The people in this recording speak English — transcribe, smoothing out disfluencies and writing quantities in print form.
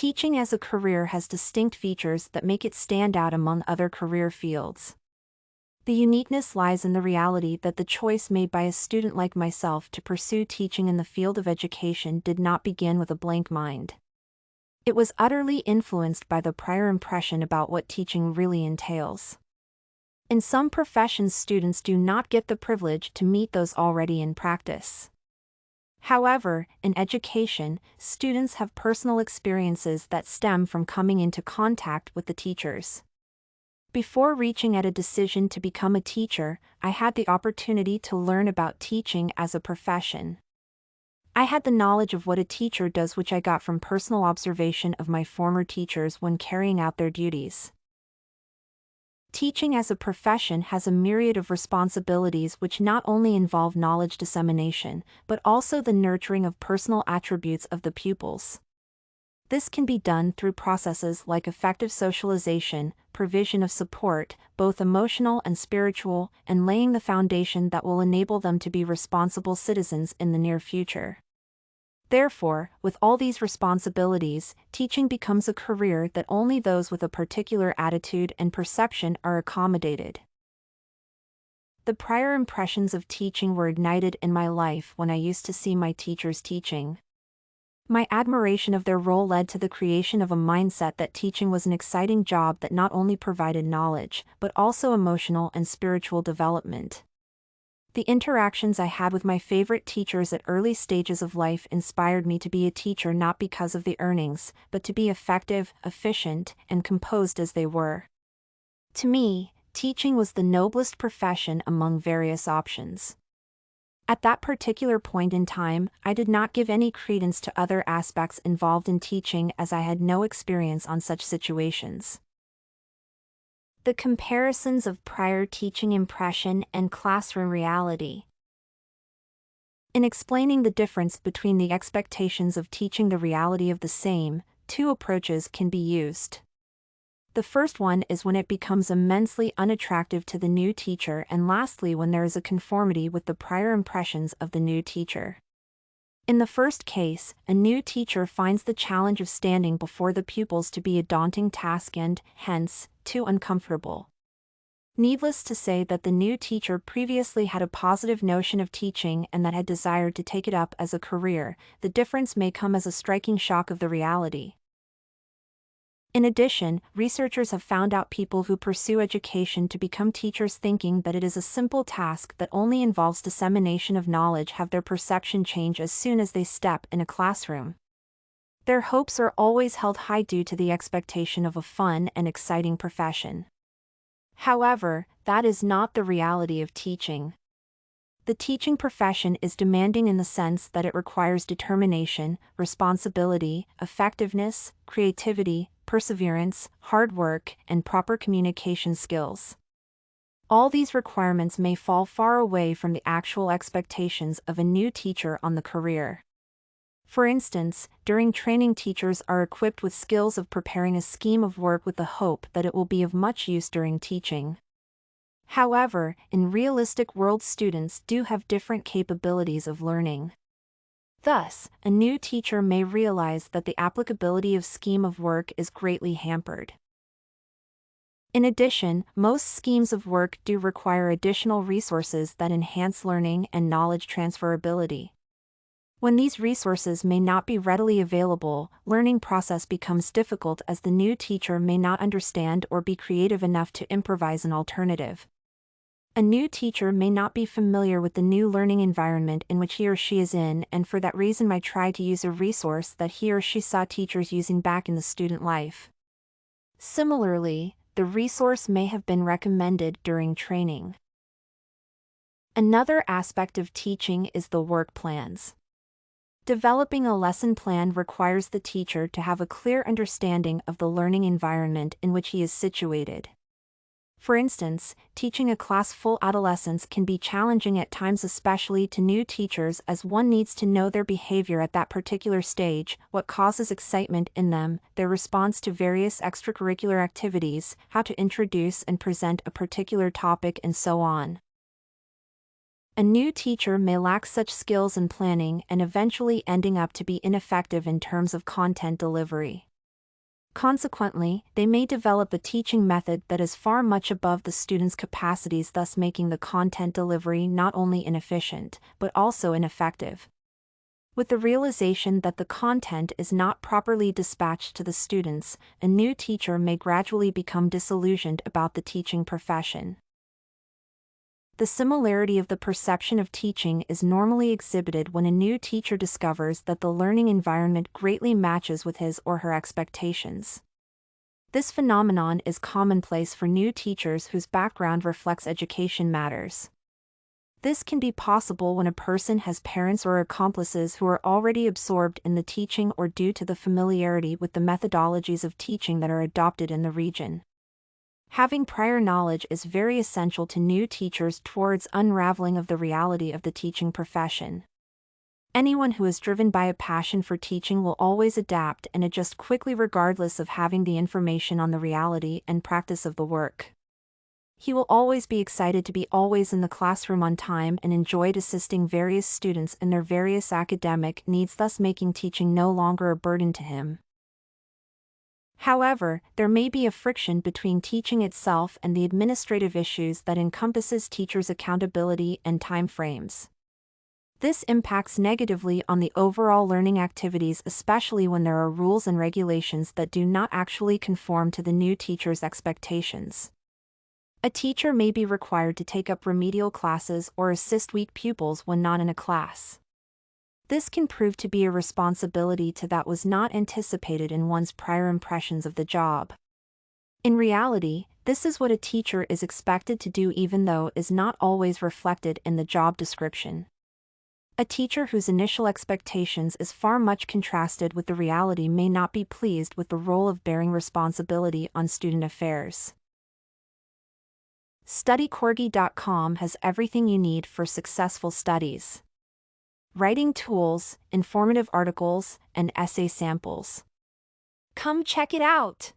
Teaching as a career has distinct features that make it stand out among other career fields. The uniqueness lies in the reality that the choice made by a student like myself to pursue teaching in the field of education did not begin with a blank mind. It was utterly influenced by the prior impression about what teaching really entails. In some professions, students do not get the privilege to meet those already in practice. However, in education, students have personal experiences that stem from coming into contact with the teachers. Before reaching at a decision to become a teacher, I had the opportunity to learn about teaching as a profession. I had the knowledge of what a teacher does, which I got from personal observation of my former teachers when carrying out their duties. Teaching as a profession has a myriad of responsibilities which not only involve knowledge dissemination, but also the nurturing of personal attributes of the pupils. This can be done through processes like effective socialization, provision of support, both emotional and spiritual, and laying the foundation that will enable them to be responsible citizens in the near future. Therefore, with all these responsibilities, teaching becomes a career that only those with a particular attitude and perception are accommodated. The prior impressions of teaching were ignited in my life when I used to see my teachers teaching. My admiration of their role led to the creation of a mindset that teaching was an exciting job that not only provided knowledge, but also emotional and spiritual development. The interactions I had with my favorite teachers at early stages of life inspired me to be a teacher, not because of the earnings, but to be effective, efficient, and composed as they were. To me, teaching was the noblest profession among various options. At that particular point in time, I did not give any credence to other aspects involved in teaching, as I had no experience on such situations. The comparisons of prior teaching impression and classroom reality. In explaining the difference between the expectations of teaching the reality of the same, two approaches can be used. The first one is when it becomes immensely unattractive to the new teacher, and lastly when there is a conformity with the prior impressions of the new teacher. In the first case, a new teacher finds the challenge of standing before the pupils to be a daunting task and, hence, too uncomfortable. Needless to say that the new teacher previously had a positive notion of teaching and that had desired to take it up as a career. The difference may come as a striking shock of the reality. In addition, researchers have found out people who pursue education to become teachers thinking that it is a simple task that only involves dissemination of knowledge have their perception change as soon as they step in a classroom. Their hopes are always held high due to the expectation of a fun and exciting profession. However, that is not the reality of teaching. The teaching profession is demanding in the sense that it requires determination, responsibility, effectiveness, creativity, perseverance, hard work, and proper communication skills. All these requirements may fall far away from the actual expectations of a new teacher on the career. For instance, during training, teachers are equipped with skills of preparing a scheme of work with the hope that it will be of much use during teaching. However, in realistic world, students do have different capabilities of learning. Thus, a new teacher may realize that the applicability of scheme of work is greatly hampered. In addition, most schemes of work do require additional resources that enhance learning and knowledge transferability. When these resources may not be readily available, learning process becomes difficult as the new teacher may not understand or be creative enough to improvise an alternative. A new teacher may not be familiar with the new learning environment in which he or she is in, and for that reason might try to use a resource that he or she saw teachers using back in the student life. Similarly, the resource may have been recommended during training. Another aspect of teaching is the work plans. Developing a lesson plan requires the teacher to have a clear understanding of the learning environment in which he is situated. For instance, teaching a class full of adolescents can be challenging at times, especially to new teachers, as one needs to know their behavior at that particular stage, what causes excitement in them, their response to various extracurricular activities, how to introduce and present a particular topic, and so on. A new teacher may lack such skills in planning and eventually ending up to be ineffective in terms of content delivery. Consequently, they may develop a teaching method that is far much above the student's capacities, thus making the content delivery not only inefficient, but also ineffective. With the realization that the content is not properly dispatched to the students, a new teacher may gradually become disillusioned about the teaching profession. The similarity of the perception of teaching is normally exhibited when a new teacher discovers that the learning environment greatly matches with his or her expectations. This phenomenon is commonplace for new teachers whose background reflects education matters. This can be possible when a person has parents or accomplices who are already absorbed in the teaching or due to the familiarity with the methodologies of teaching that are adopted in the region. Having prior knowledge is very essential to new teachers towards unraveling of the reality of the teaching profession. Anyone who is driven by a passion for teaching will always adapt and adjust quickly regardless of having the information on the reality and practice of the work. He will always be excited to be always in the classroom on time and enjoyed assisting various students in their various academic needs, thus making teaching no longer a burden to him. However, there may be a friction between teaching itself and the administrative issues that encompasses teachers' accountability and time frames. This impacts negatively on the overall learning activities, especially when there are rules and regulations that do not actually conform to the new teacher's expectations. A teacher may be required to take up remedial classes or assist weak pupils when not in a class. This can prove to be a responsibility that was not anticipated in one's prior impressions of the job. In reality, this is what a teacher is expected to do, even though it is not always reflected in the job description. A teacher whose initial expectations is far much contrasted with the reality may not be pleased with the role of bearing responsibility on student affairs. StudyCorgi.com has everything you need for successful studies. Writing tools, informative articles, and essay samples. Come check it out!